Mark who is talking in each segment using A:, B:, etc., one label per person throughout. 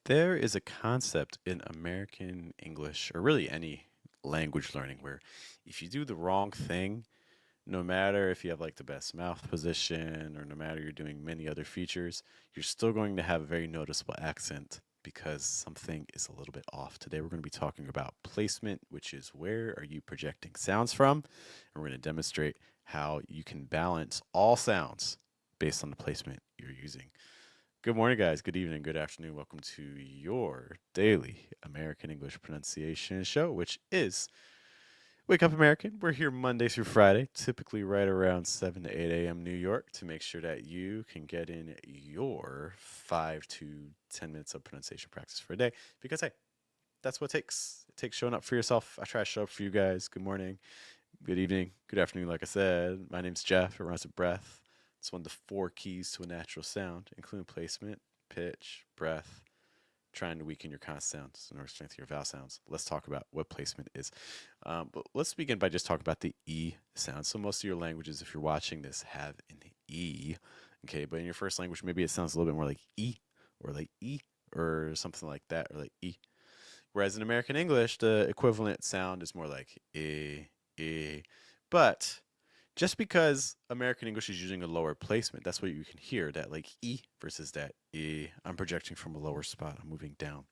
A: There is a concept in American English, or really any language learning, where if you do the wrong thing, no matter if you have like the best mouth position or no matter you're doing many other features, you're still going to have a very noticeable accent because something is a little bit off. Today we're going to be talking about placement, which is where are you projecting sounds from? And we're going to demonstrate how you can balance all sounds based on the placement you're using. Good morning, guys. Good evening. Good afternoon. Welcome to your daily American English pronunciation show, which is Wake Up American. We're here Monday through Friday, typically right around 7 to 8 a.m. New York, to make sure that you can get in your 5 to 10 minutes of pronunciation practice for a day. Because, hey, that's what it takes. It takes showing up for yourself. I try to show up for you guys. Good morning, good evening, good afternoon. Like I said, my name's Jeff. It runs with breath. It's one of the four keys to a natural sound, including placement, pitch, breath, trying to weaken your consonant sounds in order to strengthen your vowel sounds. Let's talk about what placement is. But let's begin by just talking about the E sound. So most of your languages, if you're watching this, have an E. Okay, but in your first language, maybe it sounds a little bit more like E, or something like that, or like E. Whereas in American English, the equivalent sound is more like E. But just because American English is using a lower placement, that's what you can hear, that like E versus that E. I'm projecting from a lower spot, I'm moving down.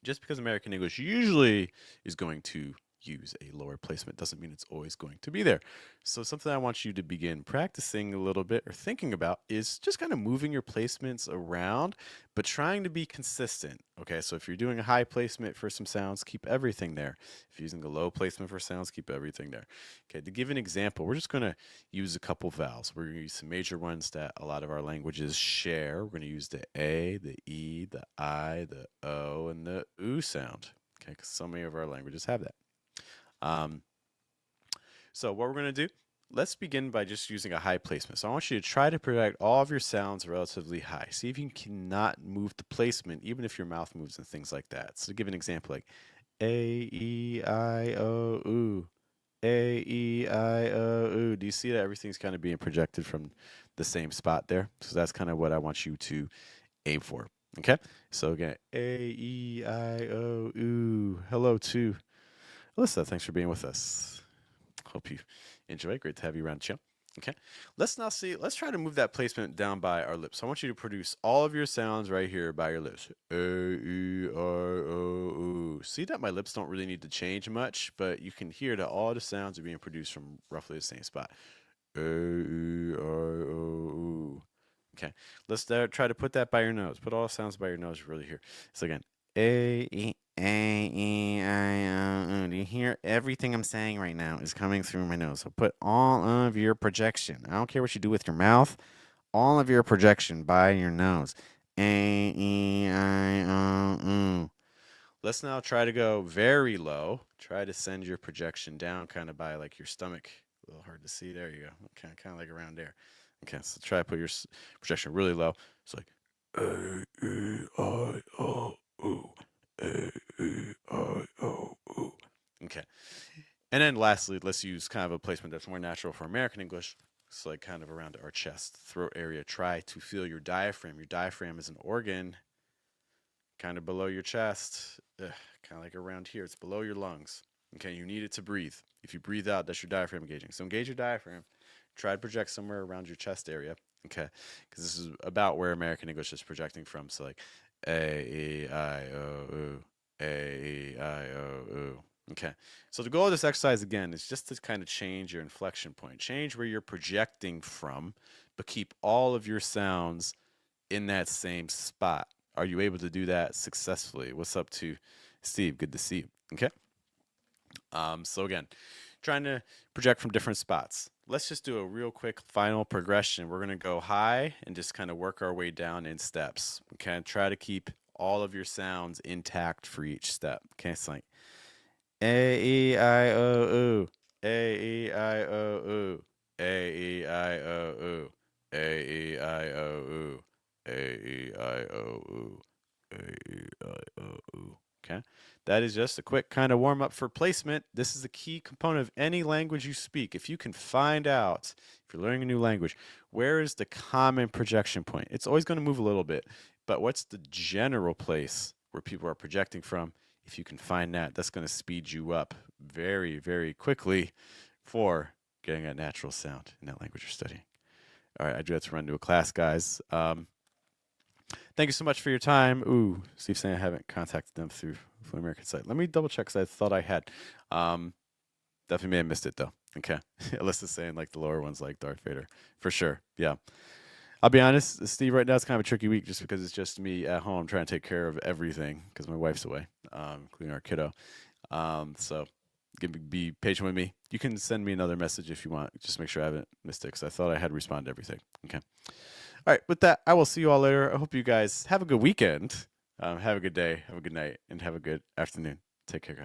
A: Just because American English usually is going to use a lower placement doesn't mean it's always going to be there. So something I want you to begin practicing a little bit or thinking about is just kind of moving your placements around, but trying to be consistent. Okay, so if you're doing a high placement for some sounds, keep everything there. If you're using a low placement for sounds, keep everything there. Okay, to give an example, we're just going to use a couple vowels. We're going to use some major ones that a lot of our languages share. We're going to use the A, the E, the I, the O, and the U sound. Okay, because so many of our languages have that. Um, so what we're going to do, let's begin by just using a high placement. So I want you to try to project all of your sounds relatively high. See if you cannot move the placement, even if your mouth moves and things like that. So to give an example, like A, E, I, O, U. A, E, I, O, U. Do you see that everything's kind of being projected from the same spot there? So that's kind of what I want you to aim for. Okay? So again, A, E, I, O, U. Hello to Alyssa. Thanks for being with us. Hope you enjoy. Great to have you around the channel. Okay. Let's try to move that placement down by our lips. So I want you to produce all of your sounds right here by your lips. A, E, I, O, U. See that my lips don't really need to change much, but you can hear that all the sounds are being produced from roughly the same spot. A, E, I, O, U. Okay. Let's try to put that by your nose. Put all the sounds by your nose really here. So again, A, E, A, E, I, O, U. Do you hear everything I'm saying right now is coming through my nose? So put all of your projection. I don't care what you do with your mouth. All of your projection by your nose. A, E, I, O, U. Let's now try to go very low. Try to send your projection down kind of by like your stomach. A little hard to see. There you go. Kind of like around there. Okay, so try to put your projection really low. It's like A, E, I, O, U. A, E, I, O, U. Okay. And then lastly, let's use kind of a placement that's more natural for American English. It's like kind of around our chest, throat area. Try to feel your diaphragm. Your diaphragm is an organ kind of below your chest, kind of like around here. It's below your lungs. Okay, you need it to breathe. If you breathe out, that's your diaphragm engaging. So engage your diaphragm. Try to project somewhere around your chest area. Okay, because this is about where American English is projecting from. So like A, E, I, O, U. A, E, I, O, U. Okay, so the goal of this exercise again is just to kind of change your inflection point, change where you're projecting from, but keep all of your sounds in that same spot. Are you able to do that successfully? What's up to Steve? Good to see you. Okay. So again, trying to project from different spots. Let's just do a real quick final progression. We're going to go high and just kind of work our way down in steps. Okay. Try to keep all of your sounds intact for each step. Okay. It's like A, E, I, O, U. A, E, I, O, U. A, E, I, O, U. A, E, I, O, U. A, E, I, O, U. A, E, I, O, U. Okay. That is just a quick kind of warm up for placement. This is a key component of any language you speak. If you can find out, if you're learning a new language, where is the common projection point? It's always going to move a little bit, but what's the general place where people are projecting from? If you can find that, that's going to speed you up very, very quickly for getting a natural sound in that language you're studying. All right, I do have to run to a class, guys. Thank you so much for your time. Ooh, Steve saying I haven't contacted them through Fluent American site. Let me double check because I thought I had. Definitely may have missed it though. Okay, Alyssa's saying like the lower ones like Darth Vader for sure. Yeah, I'll be honest, Steve. Right now it's kind of a tricky week just because it's just me at home trying to take care of everything because my wife's away, including our kiddo. So be patient with me. You can send me another message if you want. Just make sure I haven't missed it because I thought I had responded to everything. Okay. All right. With that, I will see you all later. I hope you guys have a good weekend. Have a good day. Have a good night, and have a good afternoon. Take care, guys.